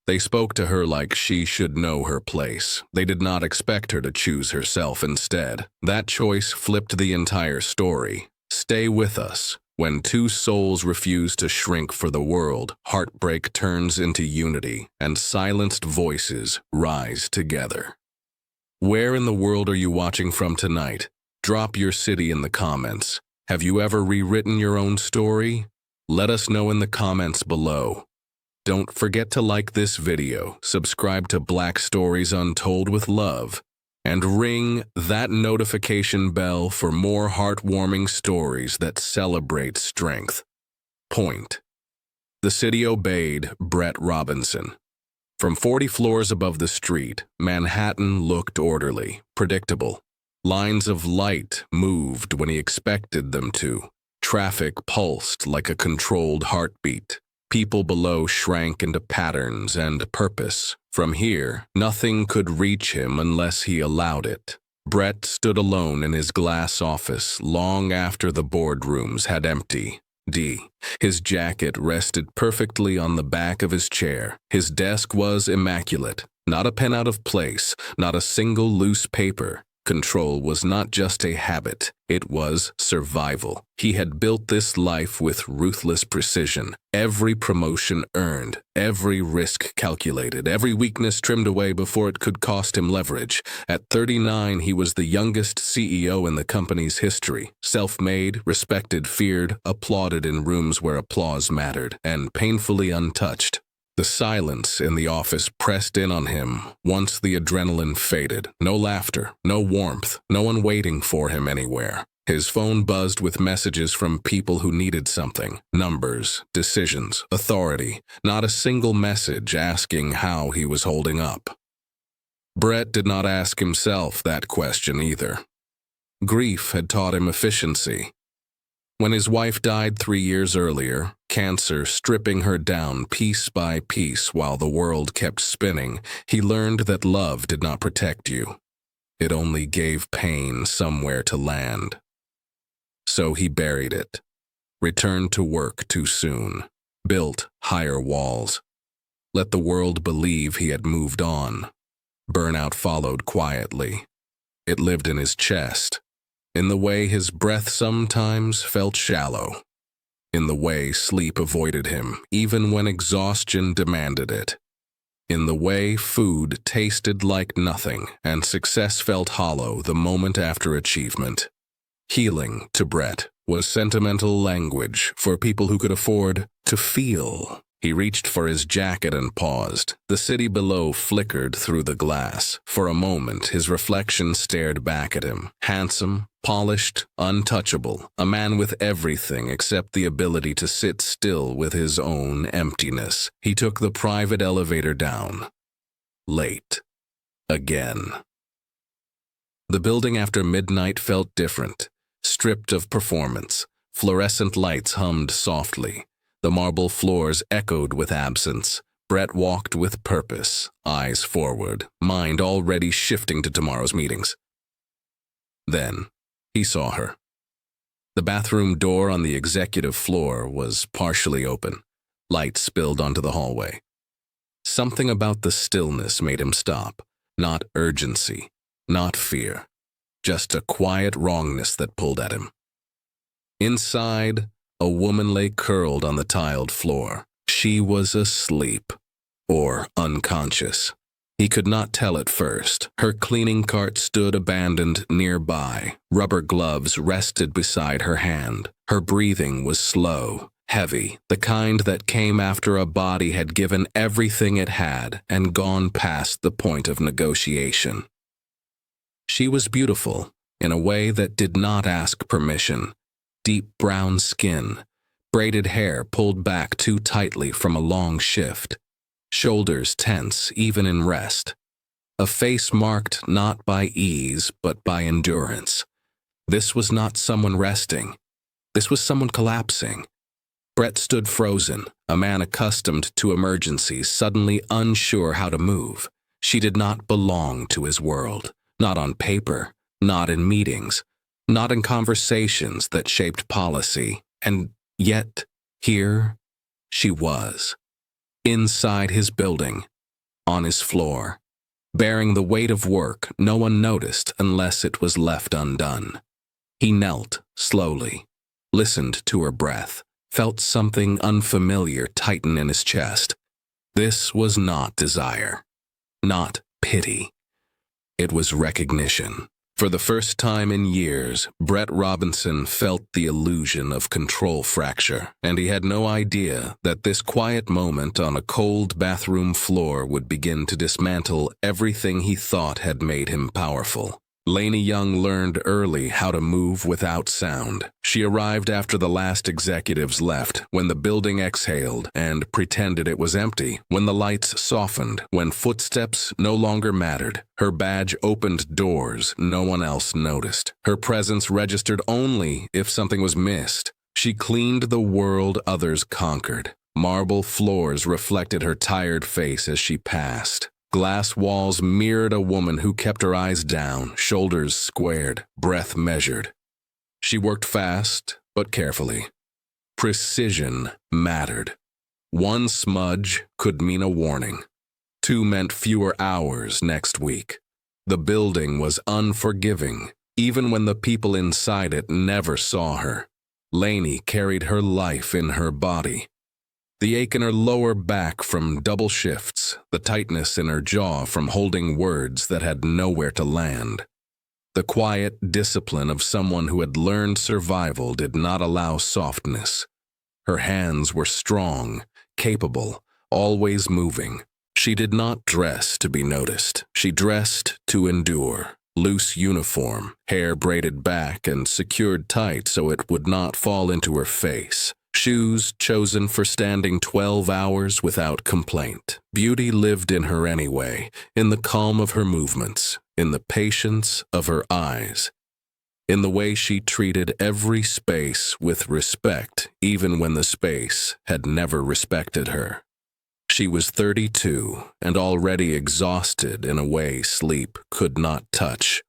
They spoke to her like she should know her place. They did not expect her to choose herself instead. That choice flipped the entire story. Stay with us. When two souls refuse to shrink for the world, heartbreak turns into unity, and silenced voices rise together. Where in the world are you watching from tonight? Drop your city in the comments. Have you ever rewritten your own story? Let us know in the comments below. Don't forget to like this video, subscribe to Black Stories Untold with Love, and ring that notification bell for more heartwarming stories that celebrate strength. Point. The city obeyed Brett Robinson. From 40 floors above the street, Manhattan looked orderly, predictable. Lines of light moved when he expected them to. Traffic pulsed like a controlled heartbeat. People below shrank into patterns and purpose. From here, nothing could reach him unless he allowed it. Brett stood alone in his glass office long after the boardrooms had emptied. His jacket rested perfectly on the back of his chair. His desk was immaculate. Not a pen out of place, not a single loose paper. Control was not just a habit, it was survival. He had built this life with ruthless precision. Every promotion earned, every risk calculated, every weakness trimmed away before it could cost him leverage. At 39, he was the youngest CEO in the company's history. Self-made, respected, feared, applauded in rooms where applause mattered, and painfully untouched. The silence in the office pressed in on him once the adrenaline faded. No laughter, no warmth, no one waiting for him anywhere. His phone buzzed with messages from people who needed something. Numbers, decisions, authority. Not a single message asking how he was holding up. Brett did not ask himself that question either. Grief had taught him efficiency. When his wife died 3 years earlier, cancer stripping her down piece by piece while the world kept spinning, he learned that love did not protect you. It only gave pain somewhere to land. So he buried it, returned to work too soon, built higher walls, let the world believe he had moved on. Burnout followed quietly. It lived in his chest, in the way his breath sometimes felt shallow, in the way sleep avoided him even when exhaustion demanded it, in the way food tasted like nothing and success felt hollow the moment after achievement. Healing, to Brett, was sentimental language for people who could afford to feel. He reached for his jacket and paused. The city below flickered through the glass. For a moment, his reflection stared back at him. Handsome, polished, untouchable, a man with everything except the ability to sit still with his own emptiness. He took the private elevator down. Late. Again. The building after midnight felt different, stripped of performance. Fluorescent lights hummed softly. The marble floors echoed with absence. Brett walked with purpose, eyes forward, mind already shifting to tomorrow's meetings. Then, he saw her. The bathroom door on the executive floor was partially open. Light spilled onto the hallway. Something about the stillness made him stop. Not urgency, not fear. Just a quiet wrongness that pulled at him. Inside, a woman lay curled on the tiled floor. She was asleep, or unconscious. He could not tell at first. Her cleaning cart stood abandoned nearby. Rubber gloves rested beside her hand. Her breathing was slow, heavy, the kind that came after a body had given everything it had and gone past the point of negotiation. She was beautiful, in a way that did not ask permission. Deep brown skin, braided hair pulled back too tightly from a long shift, shoulders tense even in rest, a face marked not by ease but by endurance. This was not someone resting. This was someone collapsing. Brett stood frozen, a man accustomed to emergencies, suddenly unsure how to move. She did not belong to his world, not on paper, not in meetings. Not in conversations that shaped policy, and yet, here she was, inside his building, on his floor. Bearing the weight of work no one noticed unless it was left undone. He knelt slowly, listened to her breath, felt something unfamiliar tighten in his chest. This was not desire, not pity. It was recognition. For the first time in years, Brett Robinson felt the illusion of control fracture, and he had no idea that this quiet moment on a cold bathroom floor would begin to dismantle everything he thought had made him powerful. Lanie Young learned early how to move without sound. She arrived after the last executives left, when the building exhaled and pretended it was empty, when the lights softened, when footsteps no longer mattered. Her badge opened doors no one else noticed. Her presence registered only if something was missed. She cleaned the world others conquered. Marble floors reflected her tired face as she passed. Glass walls mirrored a woman who kept her eyes down, shoulders squared, breath measured. She worked fast, but carefully. Precision mattered. One smudge could mean a warning. Two meant fewer hours next week. The building was unforgiving, even when the people inside it never saw her. Lanie carried her life in her body. The ache in her lower back from double shifts, the tightness in her jaw from holding words that had nowhere to land. The quiet discipline of someone who had learned survival did not allow softness. Her hands were strong, capable, always moving. She did not dress to be noticed. She dressed to endure. Loose uniform, hair braided back and secured tight so it would not fall into her face. Shoes chosen for standing 12 hours without complaint. Beauty lived in her anyway, in the calm of her movements, in the patience of her eyes, in the way she treated every space with respect, even when the space had never respected her. She was 32 and already exhausted in a way sleep could not touch.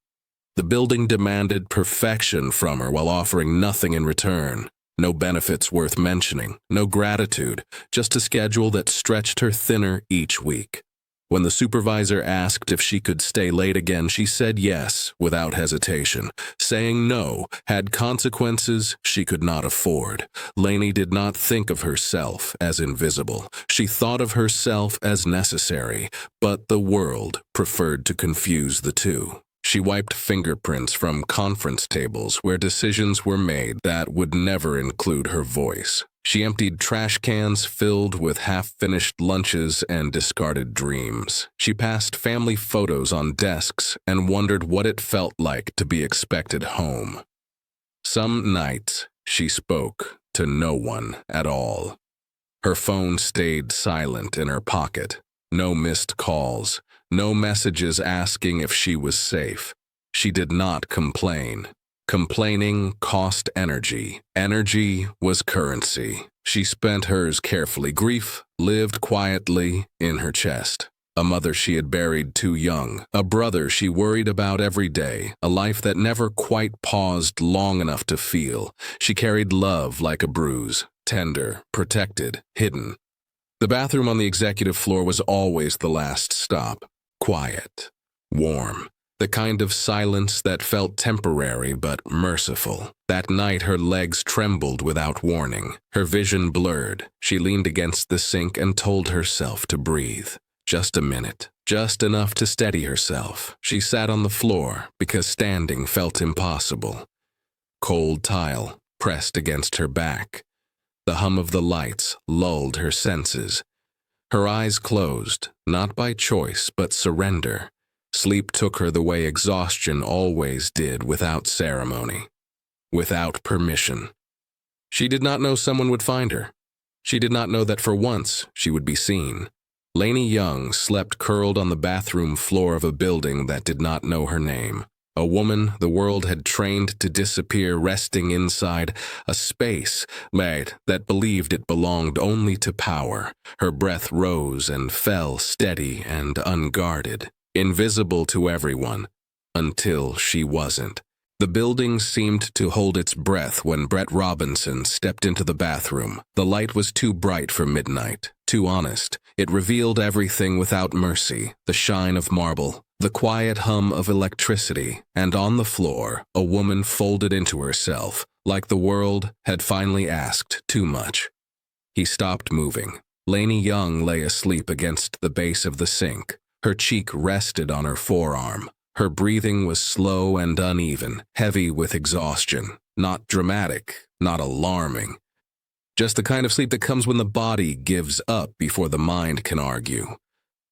The building demanded perfection from her while offering nothing in return. No benefits worth mentioning, no gratitude, just a schedule that stretched her thinner each week. When the supervisor asked if she could stay late again, she said yes without hesitation. Saying no had consequences she could not afford. Lanie did not think of herself as invisible. She thought of herself as necessary, but the world preferred to confuse the two. She wiped fingerprints from conference tables where decisions were made that would never include her voice. She emptied trash cans filled with half-finished lunches and discarded dreams. She passed family photos on desks and wondered what it felt like to be expected home. Some nights, she spoke to no one at all. Her phone stayed silent in her pocket. No missed calls. No messages asking if she was safe. She did not complain. Complaining cost energy. Energy was currency. She spent hers carefully. Grief lived quietly in her chest. A mother she had buried too young. A brother she worried about every day. A life that never quite paused long enough to feel. She carried love like a bruise. Tender, protected, hidden. The bathroom on the executive floor was always the last stop. Quiet, warm, the kind of silence that felt temporary but merciful. That night her legs trembled without warning. Her vision blurred. She leaned against the sink and told herself to breathe. Just a minute, just enough to steady herself. She sat on the floor because standing felt impossible. Cold tile pressed against her back. The hum of the lights lulled her senses. Her eyes closed, not by choice, but surrender. Sleep took her the way exhaustion always did, without ceremony, without permission. She did not know someone would find her. She did not know that for once she would be seen. Lanie Young slept curled on the bathroom floor of a building that did not know her name. A woman the world had trained to disappear, resting inside a space that believed it belonged only to power. Her breath rose and fell steady and unguarded, invisible to everyone, until she wasn't. The building seemed to hold its breath when Brett Robinson stepped into the bathroom. The light was too bright for midnight, too honest, It revealed everything without mercy, the shine of marble, the quiet hum of electricity, and on the floor, a woman folded into herself, like the world had finally asked too much. He stopped moving. Lanie Young lay asleep against the base of the sink. Her cheek rested on her forearm. Her breathing was slow and uneven, heavy with exhaustion. Not dramatic, not alarming. Just the kind of sleep that comes when the body gives up before the mind can argue.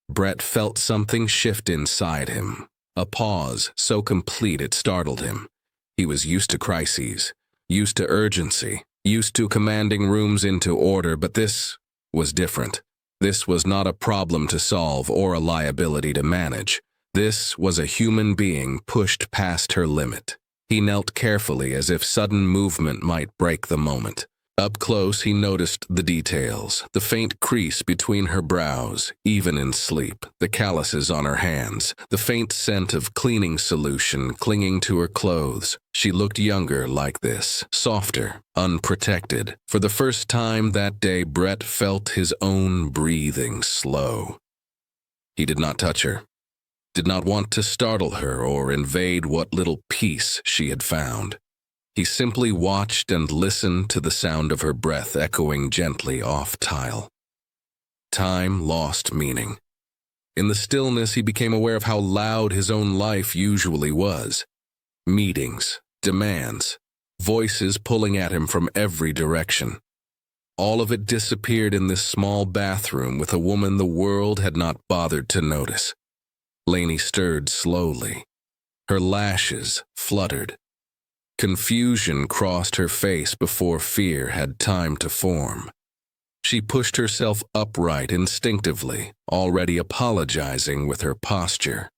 Brett felt something shift inside him. A pause so complete it startled him. He was used to crises, used to urgency, used to commanding rooms into order, but this was different. This was not a problem to solve or a liability to manage. This was a human being pushed past her limit. He knelt carefully as if sudden movement might break the moment. Up close, he noticed the details, the faint crease between her brows, even in sleep, the calluses on her hands, the faint scent of cleaning solution clinging to her clothes. She looked younger like this, softer, unprotected. For the first time that day, Brett felt his own breathing slow. He did not touch her, did not want to startle her or invade what little peace she had found. He simply watched and listened to the sound of her breath echoing gently off tile. Time lost meaning. In the stillness, he became aware of how loud his own life usually was. Meetings, demands, voices pulling at him from every direction. All of it disappeared in this small bathroom with a woman the world had not bothered to notice. Lanie stirred slowly. Her lashes fluttered. Confusion crossed her face before fear had time to form. She pushed herself upright instinctively, already apologizing with her posture.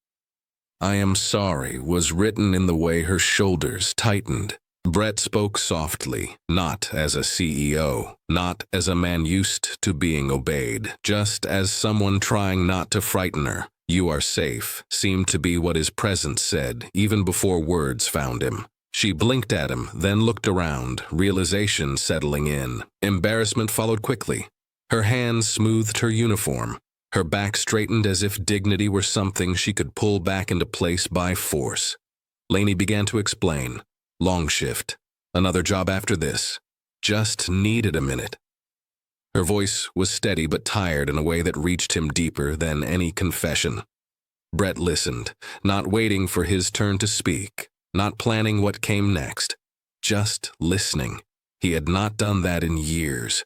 "I am sorry" was written in the way her shoulders tightened. Brett spoke softly, not as a CEO, not as a man used to being obeyed, just as someone trying not to frighten her. "You are safe," seemed to be what his presence said, even before words found him. She blinked at him, then looked around, realization settling in. Embarrassment followed quickly. Her hands smoothed her uniform. Her back straightened as if dignity were something she could pull back into place by force. Lanie began to explain. Long shift. Another job after this. Just needed a minute. Her voice was steady but tired in a way that reached him deeper than any confession. Brett listened, not waiting for his turn to speak. Not planning what came next, just listening. He had not done that in years.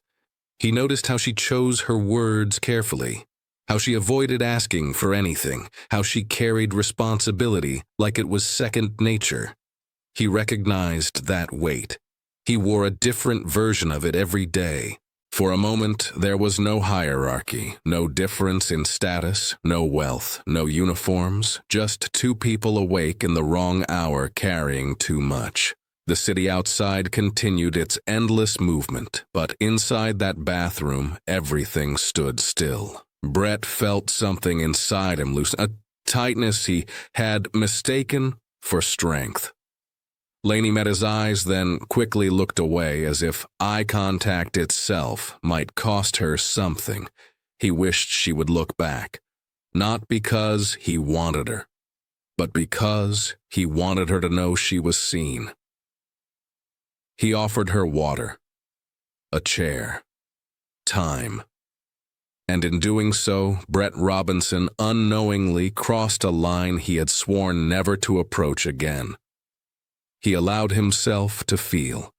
He noticed how she chose her words carefully, how she avoided asking for anything, how she carried responsibility like it was second nature. He recognized that weight. He wore a different version of it every day. For a moment, there was no hierarchy, no difference in status, no wealth, no uniforms, just two people awake in the wrong hour carrying too much. The city outside continued its endless movement, but inside that bathroom, everything stood still. Brett felt something inside him loosen, a tightness he had mistaken for strength. Lanie met his eyes, then quickly looked away as if eye contact itself might cost her something. He wished she would look back, not because he wanted her, but because he wanted her to know she was seen. He offered her water, a chair, time. And in doing so, Brett Robinson unknowingly crossed a line he had sworn never to approach again. He allowed himself to feel,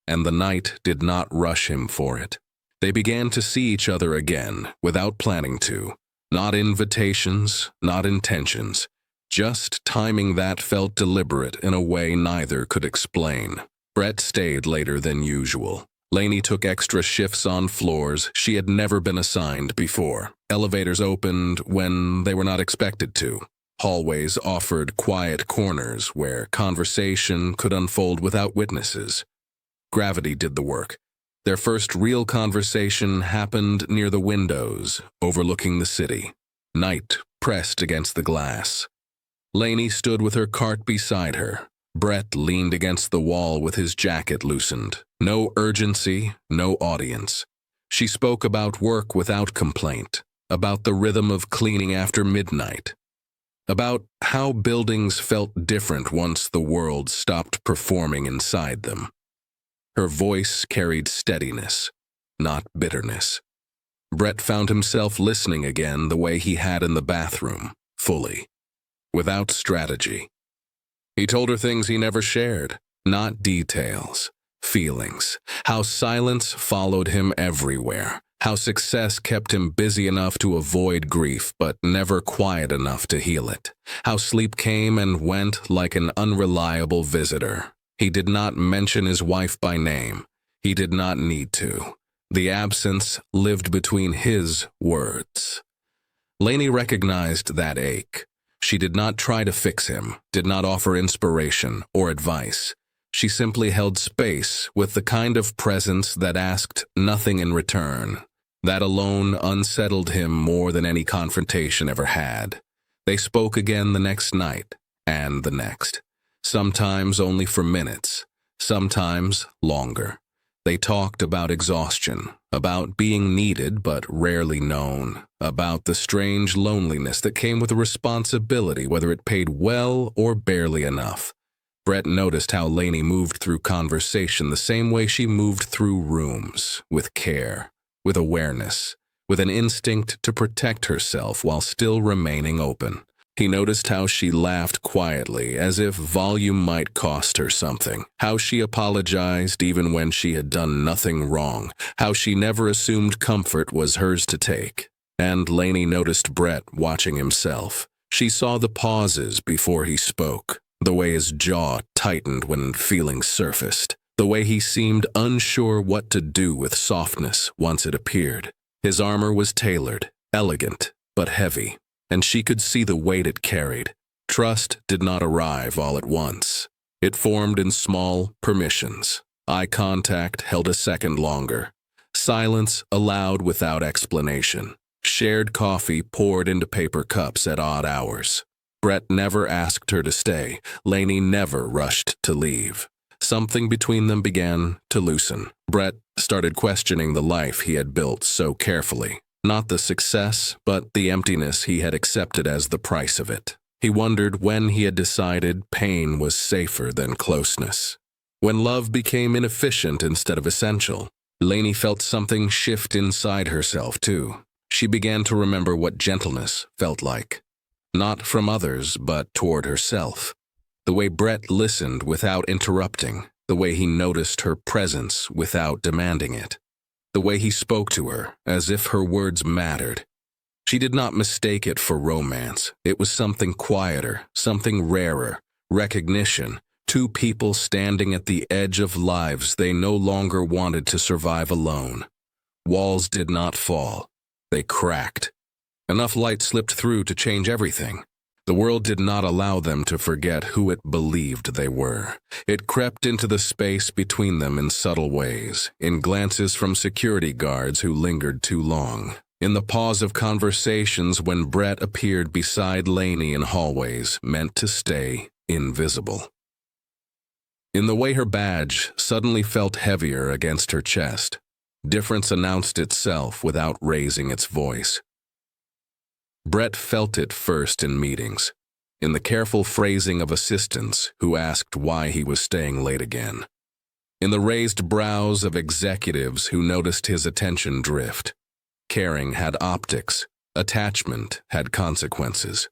and the night did not rush him for it. They began to see each other again, without planning to. Not invitations, not intentions, just timing that felt deliberate in a way neither could explain. Brett stayed later than usual. Lanie took extra shifts on floors she had never been assigned before. Elevators opened when they were not expected to. Hallways offered quiet corners where conversation could unfold without witnesses. Gravity did the work. Their first real conversation happened near the windows, overlooking the city. Night pressed against the glass. Lanie stood with her cart beside her. Brett leaned against the wall with his jacket loosened. No urgency, no audience. She spoke about work without complaint. about the rhythm of cleaning after midnight, about how buildings felt different once the world stopped performing inside them. Her voice carried steadiness, not bitterness. Brett found himself listening again the way he had in the bathroom, fully, without strategy. He told her things he never shared, not details, feelings, how silence followed him everywhere, how success kept him busy enough to avoid grief but never quiet enough to heal it, how sleep came and went like an unreliable visitor. He did not mention his wife by name. He did not need to. The absence lived between his words. Lanie recognized that ache. She did not try to fix him, did not offer inspiration or advice. She simply held space with the kind of presence that asked nothing in return. That alone unsettled him more than any confrontation ever had. They spoke again the next night, and the next. Sometimes only for minutes, sometimes longer. They talked about exhaustion, about being needed but rarely known, about the strange loneliness that came with a responsibility, whether it paid well or barely enough. Brett noticed how Lanie moved through conversation the same way she moved through rooms, with care, with awareness, with an instinct to protect herself while still remaining open. He noticed how she laughed quietly, as if volume might cost her something, how she apologized even when she had done nothing wrong, how she never assumed comfort was hers to take. And Lanie noticed Brett watching himself. She saw the pauses before he spoke, the way his jaw tightened when feelings surfaced, the way he seemed unsure what to do with softness once it appeared. His armor was tailored, elegant, but heavy, and she could see the weight it carried. Trust did not arrive all at once. It formed in small permissions. Eye contact held a second longer. Silence allowed without explanation. Shared coffee poured into paper cups at odd hours. Brett never asked her to stay. Lanie never rushed to leave. Something between them began to loosen. Brett started questioning the life he had built so carefully. Not the success, but the emptiness he had accepted as the price of it. He wondered when he had decided pain was safer than closeness. When love became inefficient instead of essential. Lanie felt something shift inside herself, too. She began to remember what gentleness felt like. Not from others, but toward herself. The way Brett listened without interrupting. The way he noticed her presence without demanding it. The way he spoke to her, as if her words mattered. She did not mistake it for romance. It was something quieter, something rarer, recognition, two people standing at the edge of lives they no longer wanted to survive alone. Walls did not fall. They cracked. Enough light slipped through to change everything. The world did not allow them to forget who it believed they were. It crept into the space between them in subtle ways, in glances from security guards who lingered too long, in the pause of conversations when Brett appeared beside Lanie in hallways meant to stay invisible. In the way her badge suddenly felt heavier against her chest, difference announced itself without raising its voice. Brett felt it first in meetings, in the careful phrasing of assistants who asked why he was staying late again, in the raised brows of executives who noticed his attention drift. Caring had optics, attachment had consequences.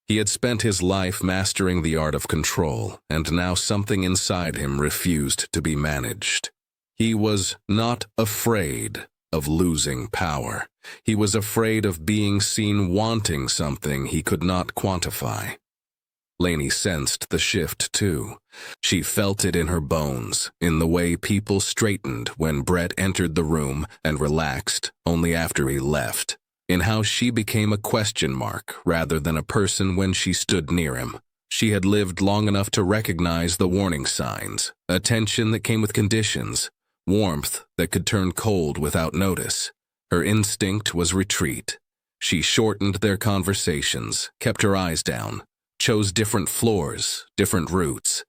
He had spent his life mastering the art of control, and now something inside him refused to be managed. He was not afraid of losing power. He was afraid of being seen wanting something he could not quantify. Lanie sensed the shift, too. She felt it in her bones, in the way people straightened when Brett entered the room and relaxed only after he left, in how she became a question mark rather than a person when she stood near him. She had lived long enough to recognize the warning signs, attention that came with conditions, warmth that could turn cold without notice. Her instinct was retreat. She shortened their conversations, kept her eyes down, chose different floors, different routes.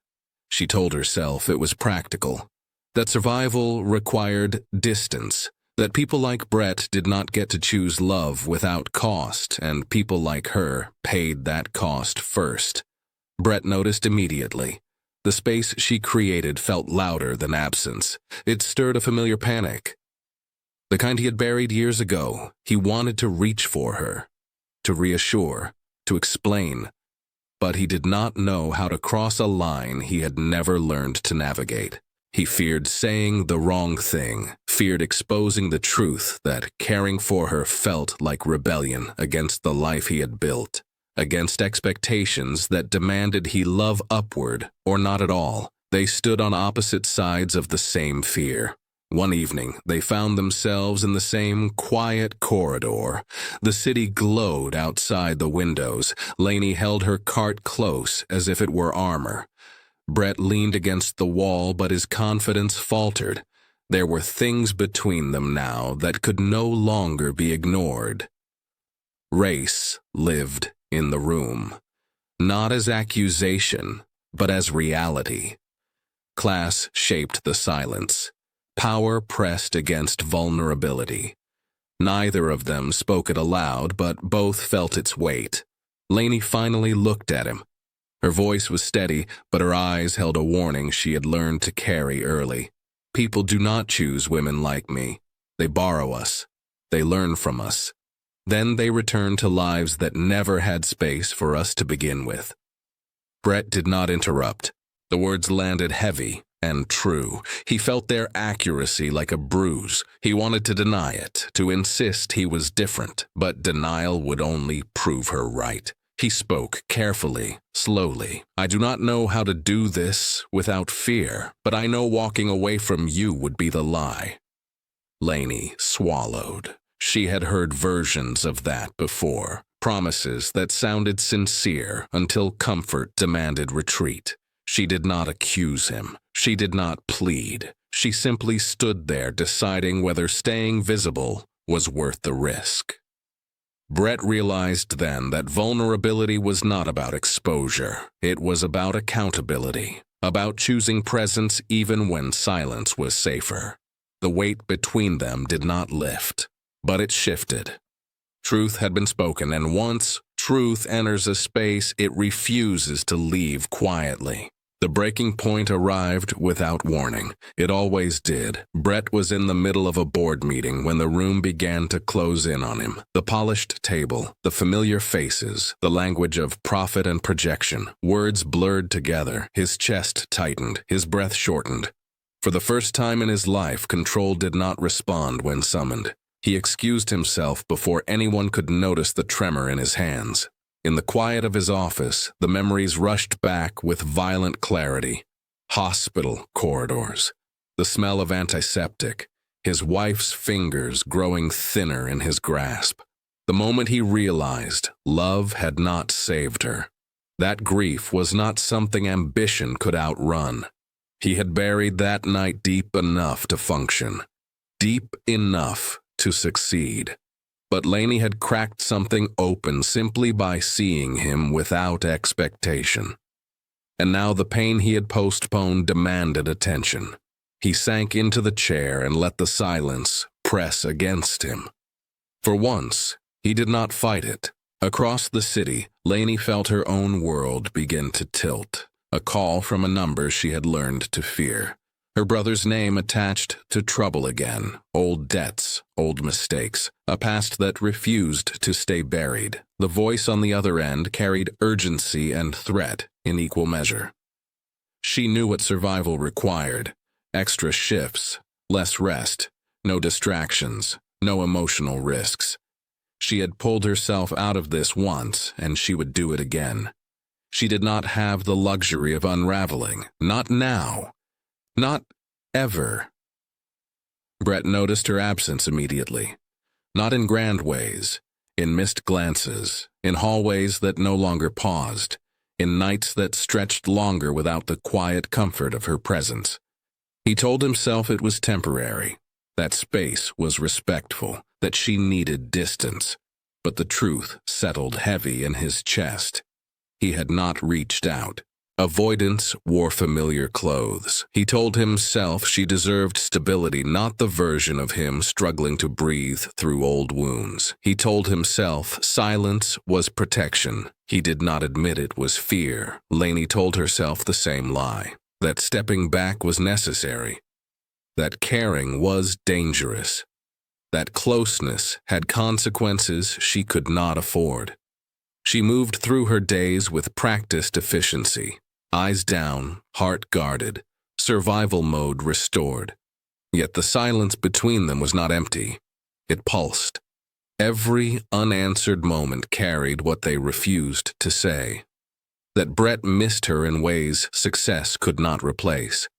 She told herself it was practical, that survival required distance, That people like Brett did not get to choose love without cost, and people like her paid that cost first. Brett noticed immediately. The space she created felt louder than absence. It stirred a familiar panic. The kind he had buried years ago. He wanted to reach for her, to reassure, to explain. But he did not know how to cross a line he had never learned to navigate. He feared saying the wrong thing, feared exposing the truth that caring for her felt like rebellion against the life he had built, against expectations that demanded he love upward or not at all. They stood on opposite sides of the same fear. One evening, they found themselves in the same quiet corridor. The city glowed outside the windows. Lanie held her cart close as if it were armor. Brett leaned against the wall, but his confidence faltered. There were things between them now that could no longer be ignored. Race lived in the room, not as accusation, but as reality. Class shaped the silence. Power pressed against vulnerability. Neither of them spoke it aloud, but both felt its weight. Lanie finally looked at him. Her voice was steady, but her eyes held a warning she had learned to carry early. People do not choose women like me. They borrow us. They learn from us. Then they return to lives that never had space for us to begin with. Brett did not interrupt. The words landed heavy and true. He felt their accuracy like a bruise. He wanted to deny it, to insist he was different, but denial would only prove her right. He spoke carefully, slowly. I do not know how to do this without fear, but I know walking away from you would be the lie. Lanie swallowed. She had heard versions of that before, promises that sounded sincere until comfort demanded retreat. She did not accuse him. She did not plead. She simply stood there deciding whether staying visible was worth the risk. Brett realized then that vulnerability was not about exposure. It was about accountability, about choosing presence even when silence was safer. The weight between them did not lift, but it shifted. Truth had been spoken, and once truth enters a space, it refuses to leave quietly. The breaking point arrived without warning. It always did. Brett was in the middle of a board meeting when the room began to close in on him. The polished table, the familiar faces, the language of profit and projection. Words blurred together. His chest tightened. His breath shortened. For the first time in his life, control did not respond when summoned. He excused himself before anyone could notice the tremor in his hands. In the quiet of his office, the memories rushed back with violent clarity. Hospital corridors, the smell of antiseptic, his wife's fingers growing thinner in his grasp. The moment he realized love had not saved her. That grief was not something ambition could outrun. He had buried that night deep enough to function, deep enough to succeed. But Lanie had cracked something open simply by seeing him without expectation. And now the pain he had postponed demanded attention. He sank into the chair and let the silence press against him. For once, he did not fight it. Across the city, Lanie felt her own world begin to tilt. A call from a number she had learned to fear. Her brother's name attached to trouble again, old debts, old mistakes, a past that refused to stay buried. The voice on the other end carried urgency and threat in equal measure. She knew what survival required: extra shifts, less rest, no distractions, no emotional risks. She had pulled herself out of this once, and she would do it again. She did not have the luxury of unraveling, not now. Not ever. Brett noticed her absence immediately. Not in grand ways, in missed glances, in hallways that no longer paused, in nights that stretched longer without the quiet comfort of her presence. He told himself it was temporary, that space was respectful, that she needed distance. But the truth settled heavy in his chest. He had not reached out. Avoidance wore familiar clothes. He told himself she deserved stability, not the version of him struggling to breathe through old wounds. He told himself silence was protection. He did not admit it was fear. Lanie told herself the same lie, that stepping back was necessary, that caring was dangerous, that closeness had consequences she could not afford. She moved through her days with practiced efficiency. Eyes down, heart guarded, survival mode restored. Yet the silence between them was not empty. It pulsed. Every unanswered moment carried what they refused to say. That Brett missed her in ways success could not replace.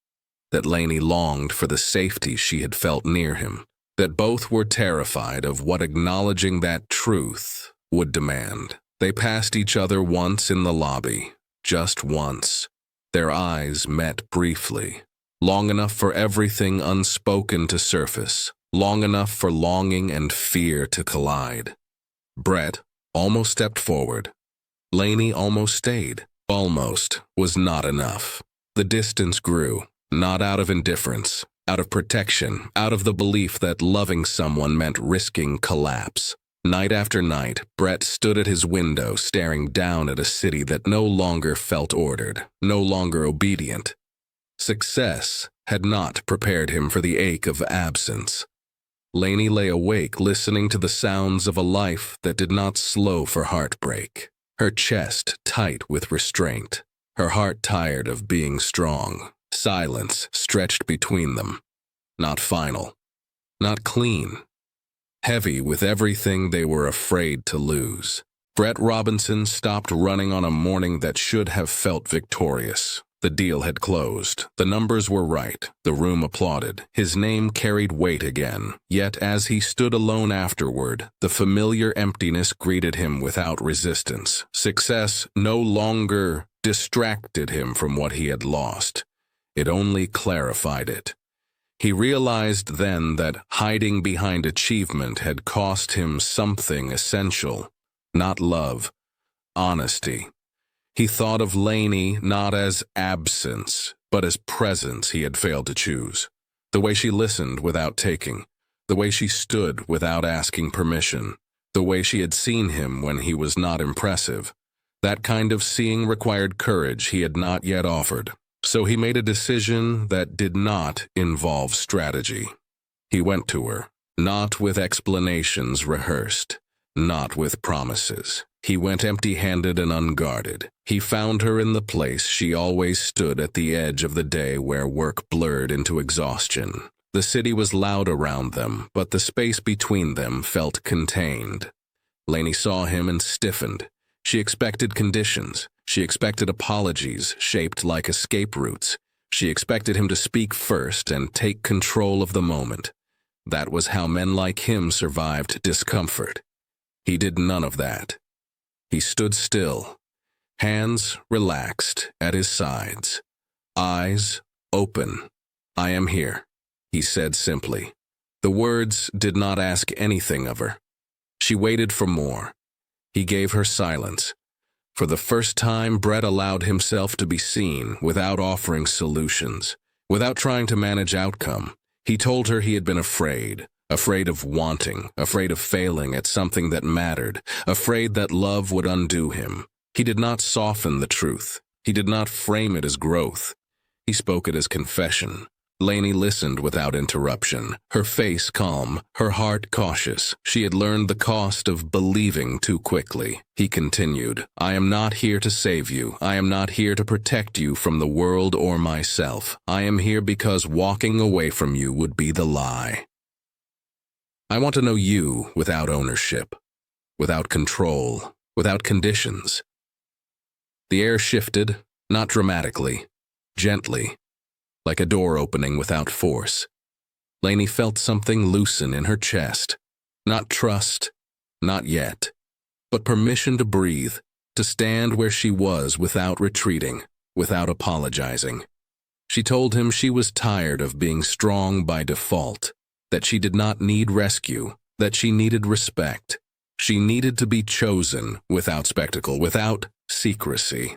That Lanie longed for the safety she had felt near him. That both were terrified of what acknowledging that truth would demand. They passed each other once in the lobby. Just once. Their eyes met briefly, long enough for everything unspoken to surface, long enough for longing and fear to collide. Brett almost stepped forward. Lanie almost stayed. Almost was not enough. The distance grew, not out of indifference, out of protection, out of the belief that loving someone meant risking collapse. Night after night, Brett stood at his window staring down at a city that no longer felt ordered, no longer obedient. Success had not prepared him for the ache of absence. Lanie lay awake listening to the sounds of a life that did not slow for heartbreak, her chest tight with restraint, her heart tired of being strong. Silence stretched between them, not final, not clean. Heavy with everything they were afraid to lose. Brett Robinson stopped running on a morning that should have felt victorious. The deal had closed. The numbers were right. The room applauded. His name carried weight again. Yet as he stood alone afterward, the familiar emptiness greeted him without resistance. Success no longer distracted him from what he had lost. It only clarified it. He realized then that hiding behind achievement had cost him something essential, not love, honesty. He thought of Lanie not as absence, but as presence he had failed to choose. The way she listened without taking, the way she stood without asking permission, the way she had seen him when he was not impressive. That kind of seeing required courage he had not yet offered. So he made a decision that did not involve strategy. He went to her, not with explanations rehearsed, not with promises. He went empty-handed and unguarded. He found her in the place she always stood at the edge of the day where work blurred into exhaustion. The city was loud around them, but the space between them felt contained. Lanie saw him and stiffened. She expected conditions. She expected apologies shaped like escape routes. She expected him to speak first and take control of the moment. That was how men like him survived discomfort. He did none of that. He stood still, hands relaxed at his sides, eyes open. "I am here," he said simply. The words did not ask anything of her. She waited for more. He gave her silence. For the first time, Brett allowed himself to be seen without offering solutions, without trying to manage outcome. He told her he had been afraid of wanting, afraid of failing at something that mattered, afraid that love would undo him. He did not soften the truth. He did not frame it as growth. He spoke it as confession. Lanie listened without interruption, her face calm, her heart cautious. She had learned the cost of believing too quickly. He continued, "I am not here to save you. I am not here to protect you from the world or myself. I am here because walking away from you would be the lie. I want to know you without ownership, without control, without conditions." The air shifted, not dramatically, gently, like a door opening without force. Lanie felt something loosen in her chest. Not trust, not yet, but permission to breathe, to stand where she was without retreating, without apologizing. She told him she was tired of being strong by default, that she did not need rescue, that she needed respect. She needed to be chosen without spectacle, without secrecy.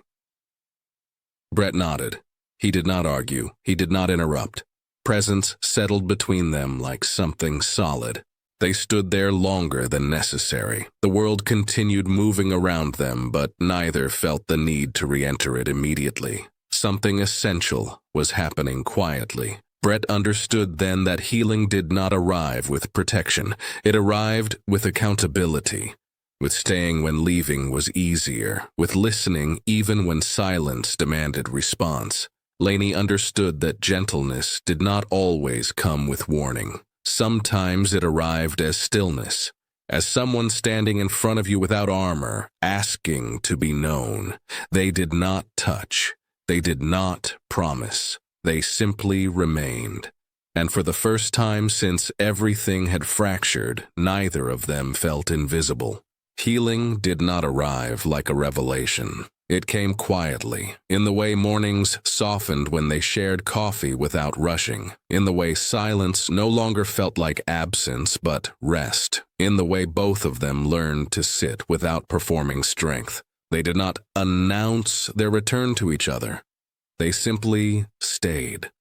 Brett nodded. He did not argue. He did not interrupt. Presence settled between them like something solid. They stood there longer than necessary. The world continued moving around them, but neither felt the need to re-enter it immediately. Something essential was happening quietly. Brett understood then that healing did not arrive with protection. It arrived with accountability, with staying when leaving was easier, with listening even when silence demanded response. Lanie understood that gentleness did not always come with warning. Sometimes it arrived as stillness, as someone standing in front of you without armor, asking to be known. They did not touch. They did not promise. They simply remained. And for the first time since everything had fractured, neither of them felt invisible. Healing did not arrive like a revelation. It came quietly, in the way mornings softened when they shared coffee without rushing, in the way silence no longer felt like absence but rest, in the way both of them learned to sit without performing strength. They did not announce their return to each other. They simply stayed.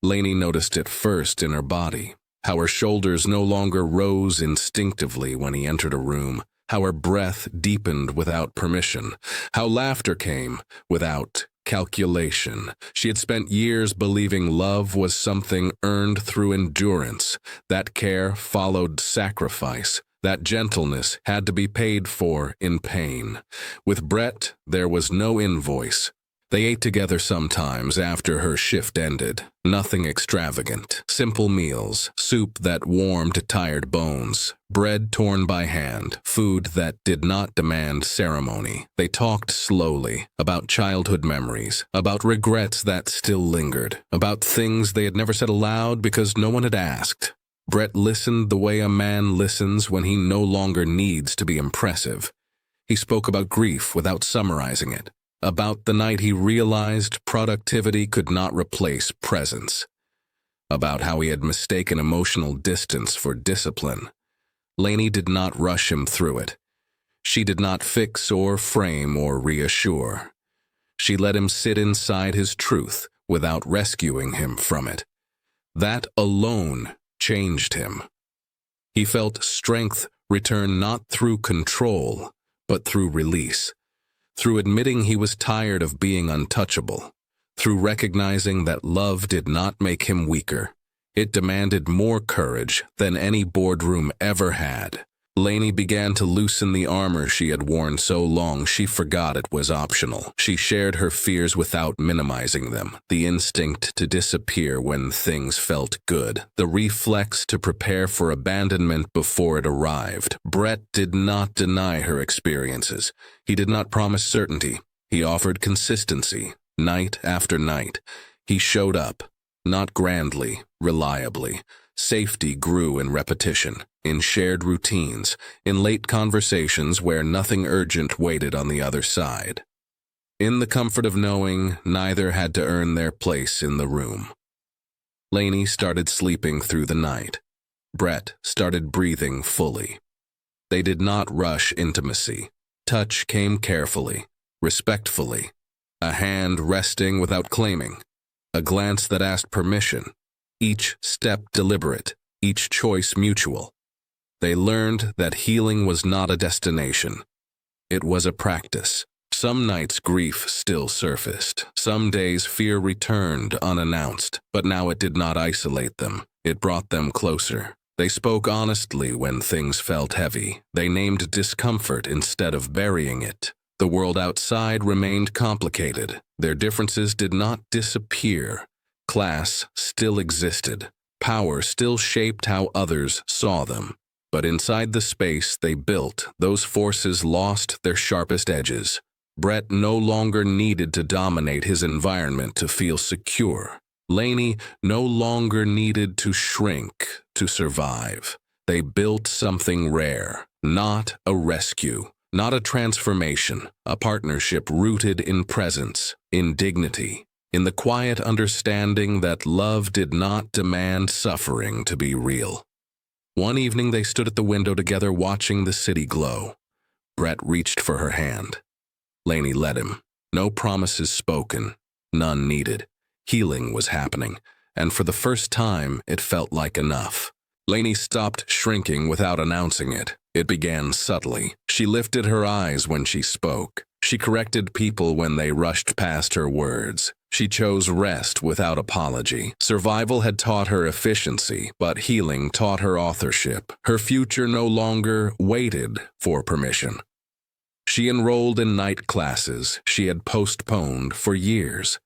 Lanie noticed it first in her body, how her shoulders no longer rose instinctively when he entered a room, how her breath deepened without permission, how laughter came without calculation. She had spent years believing love was something earned through endurance, that care followed sacrifice, that gentleness had to be paid for in pain. With Brett, there was no invoice. They ate together sometimes after her shift ended. Nothing extravagant. Simple meals, soup that warmed tired bones, bread torn by hand, food that did not demand ceremony. They talked slowly about childhood memories, about regrets that still lingered, about things they had never said aloud because no one had asked. Brett listened the way a man listens when he no longer needs to be impressive. He spoke about grief without summarizing it. About the night he realized productivity could not replace presence. About how he had mistaken emotional distance for discipline. Lanie did not rush him through it. She did not fix or frame or reassure. She let him sit inside his truth without rescuing him from it. That alone changed him. He felt strength return not through control, but through release. Through admitting he was tired of being untouchable, through recognizing that love did not make him weaker. It demanded more courage than any boardroom ever had. Lanie began to loosen the armor she had worn so long she forgot it was optional. She shared her fears without minimizing them, the instinct to disappear when things felt good, the reflex to prepare for abandonment before it arrived. Brett did not deny her experiences. He did not promise certainty. He offered consistency, night after night. He showed up, not grandly, reliably. Safety grew in repetition, in shared routines, in late conversations where nothing urgent waited on the other side. In the comfort of knowing neither had to earn their place in the room. Lanie started sleeping through the night. Brett started breathing fully. They did not rush intimacy. Touch came carefully, respectfully. A hand resting without claiming. A glance that asked permission. Each step deliberate, each choice mutual. They learned that healing was not a destination. It was a practice. Some nights grief still surfaced. Some days fear returned unannounced, but now it did not isolate them. It brought them closer. They spoke honestly when things felt heavy. They named discomfort instead of burying it. The world outside remained complicated. Their differences did not disappear. Class still existed. Power still shaped how others saw them. But inside the space they built, those forces lost their sharpest edges. Brett no longer needed to dominate his environment to feel secure. Lanie no longer needed to shrink to survive. They built something rare, not a rescue, not a transformation, a partnership rooted in presence, in dignity. In the quiet understanding that love did not demand suffering to be real. One evening they stood at the window together watching the city glow. Brett reached for her hand. Lanie let him. No promises spoken, None needed. Healing was happening, and for the first time, it felt like enough. Lanie stopped shrinking without announcing it. It began subtly. She lifted her eyes when she spoke. She corrected people when they rushed past her words. She chose rest without apology. Survival had taught her efficiency, but healing taught her authorship. Her future no longer waited for permission. She enrolled in night classes she had postponed for years,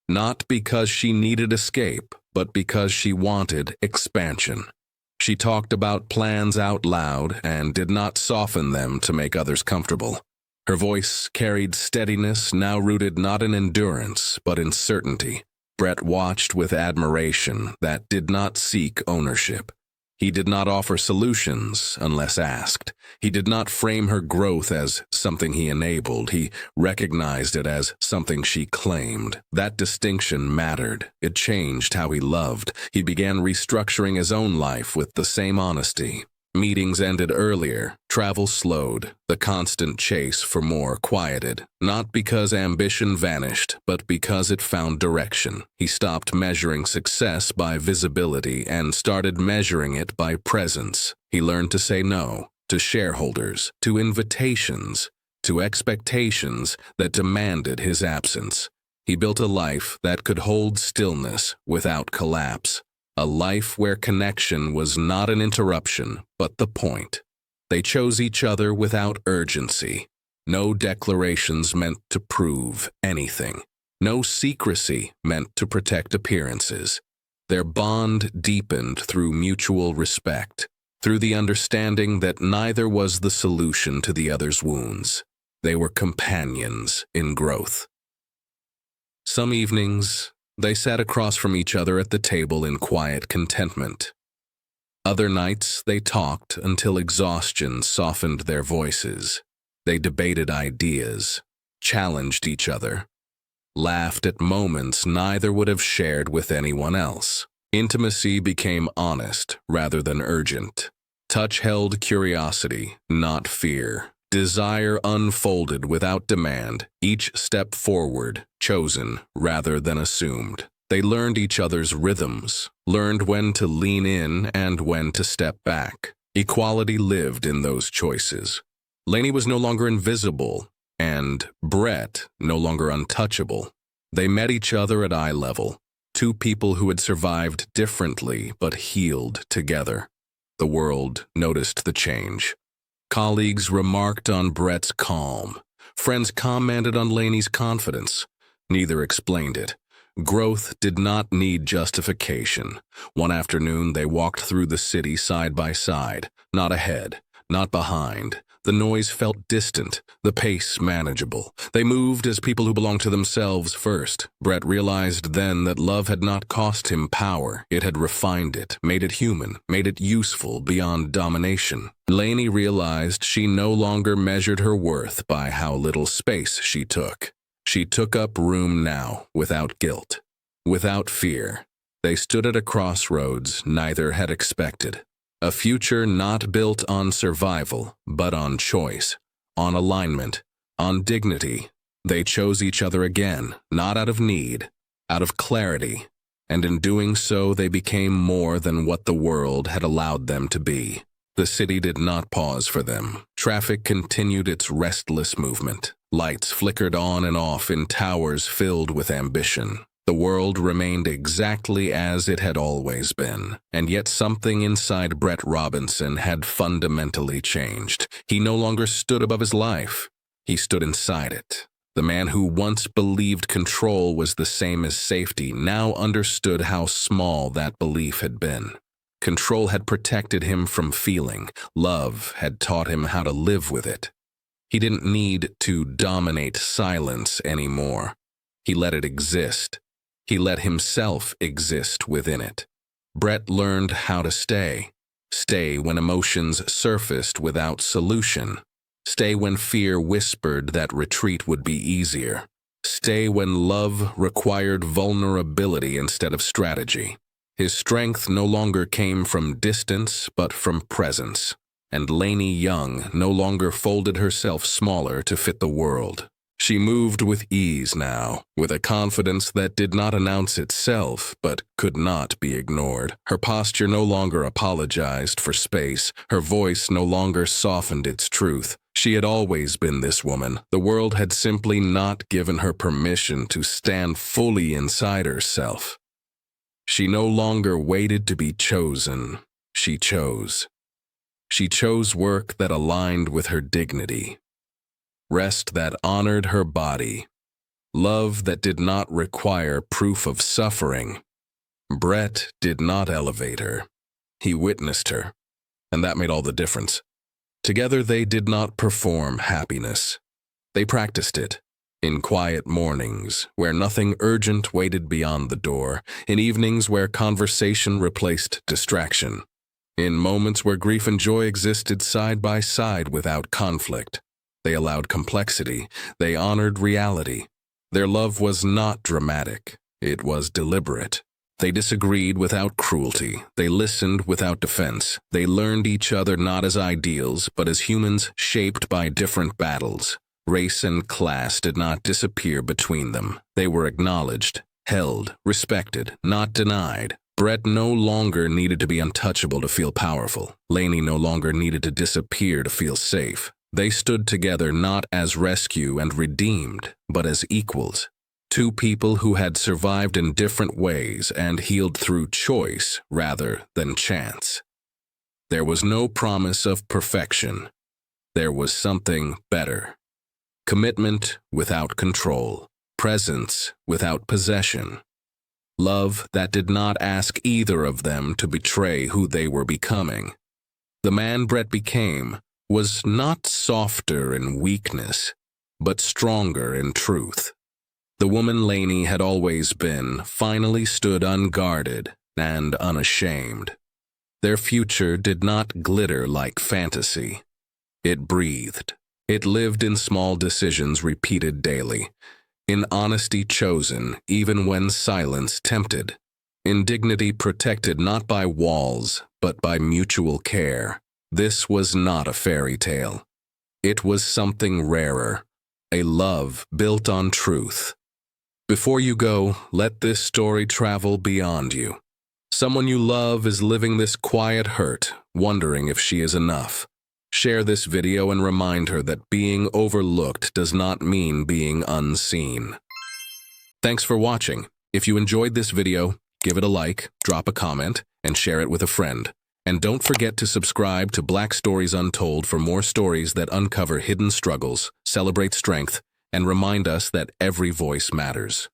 not because she needed escape, but because she wanted expansion. She talked about plans out loud and did not soften them to make others comfortable. Her voice carried steadiness now rooted not in endurance, but in certainty. Brett watched with admiration that did not seek ownership. He did not offer solutions unless asked. He did not frame her growth as something he enabled. He recognized it as something she claimed. That distinction mattered. It changed how he loved. He began restructuring his own life with the same honesty. Meetings ended earlier, travel slowed, the constant chase for more quieted, not because ambition vanished, but because it found direction. He stopped measuring success by visibility and started measuring it by presence. He learned to say no to shareholders, to invitations, to expectations that demanded his absence. He built a life that could hold stillness without collapse. A life where connection was not an interruption, but the point. They chose each other without urgency. No declarations meant to prove anything. No secrecy meant to protect appearances. Their bond deepened through mutual respect, through the understanding that neither was the solution to the other's wounds. They were companions in growth. Some evenings, they sat across from each other at the table in quiet contentment. Other nights, they talked until exhaustion softened their voices. They debated ideas, challenged each other, laughed at moments neither would have shared with anyone else. Intimacy became honest rather than urgent. Touch held curiosity, not fear. Desire unfolded without demand, each step forward, chosen rather than assumed. They learned each other's rhythms, learned when to lean in and when to step back. Equality lived in those choices. Lanie was no longer invisible, and Brett no longer untouchable. They met each other at eye level, two people who had survived differently but healed together. The world noticed the change. Colleagues remarked on Brett's calm. Friends commented on Lanie's confidence. Neither explained it. Growth did not need justification. One afternoon, they walked through the city side by side, not ahead, not behind. The noise felt distant, the pace manageable. They moved as people who belonged to themselves first. Brett realized then that love had not cost him power. It had refined it, made it human, made it useful beyond domination. Lanie realized she no longer measured her worth by how little space she took. She took up room now, without guilt, without fear. They stood at a crossroads neither had expected. A future not built on survival, but on choice, on alignment, on dignity. They chose each other again, not out of need, out of clarity, and in doing so they became more than what the world had allowed them to be. The city did not pause for them. Traffic continued its restless movement. Lights flickered on and off in towers filled with ambition. The world remained exactly as it had always been, and yet something inside Brett Robinson had fundamentally changed. He no longer stood above his life. He stood inside it. The man who once believed control was the same as safety now understood how small that belief had been. Control had protected him from feeling. Love had taught him how to live with it. He didn't need to dominate silence anymore. He let it exist. He let himself exist within it. Brett learned how to stay. Stay when emotions surfaced without solution. Stay when fear whispered that retreat would be easier. Stay when love required vulnerability instead of strategy. His strength no longer came from distance, but from presence. And Lanie Young no longer folded herself smaller to fit the world. She moved with ease now, with a confidence that did not announce itself but could not be ignored. Her posture no longer apologized for space. Her voice no longer softened its truth. She had always been this woman. The world had simply not given her permission to stand fully inside herself. She no longer waited to be chosen. She chose. She chose work that aligned with her dignity, rest that honored her body, love that did not require proof of suffering. Brett did not elevate her. He witnessed her, and that made all the difference. Together they did not perform happiness. They practiced it, in quiet mornings where nothing urgent waited beyond the door, in evenings where conversation replaced distraction, in moments where grief and joy existed side by side without conflict. They allowed complexity. They honored reality. Their love was not dramatic. It was deliberate. They disagreed without cruelty. They listened without defense. They learned each other not as ideals, but as humans shaped by different battles. Race and class did not disappear between them. They were acknowledged, held, respected, not denied. Brett no longer needed to be untouchable to feel powerful. Lanie no longer needed to disappear to feel safe. They stood together not as rescue and redeemed, but as equals. Two people who had survived in different ways and healed through choice rather than chance. There was no promise of perfection. There was something better. Commitment without control. Presence without possession. Love that did not ask either of them to betray who they were becoming. The man Brett became was not softer in weakness, but stronger in truth. The woman Lanie had always been finally stood unguarded and unashamed. Their future did not glitter like fantasy. It breathed. It lived in small decisions repeated daily, in honesty chosen even when silence tempted, in dignity protected not by walls but by mutual care. This was not a fairy tale. It was something rarer, a love built on truth. Before you go, let this story travel beyond you. Someone you love is living this quiet hurt, wondering if she is enough. Share this video and remind her that being overlooked does not mean being unseen. Thanks for watching. If you enjoyed this video, give it a like, drop a comment, and share it with a friend. And don't forget to subscribe to Black Stories Untold for more stories that uncover hidden struggles, celebrate strength, and remind us that every voice matters.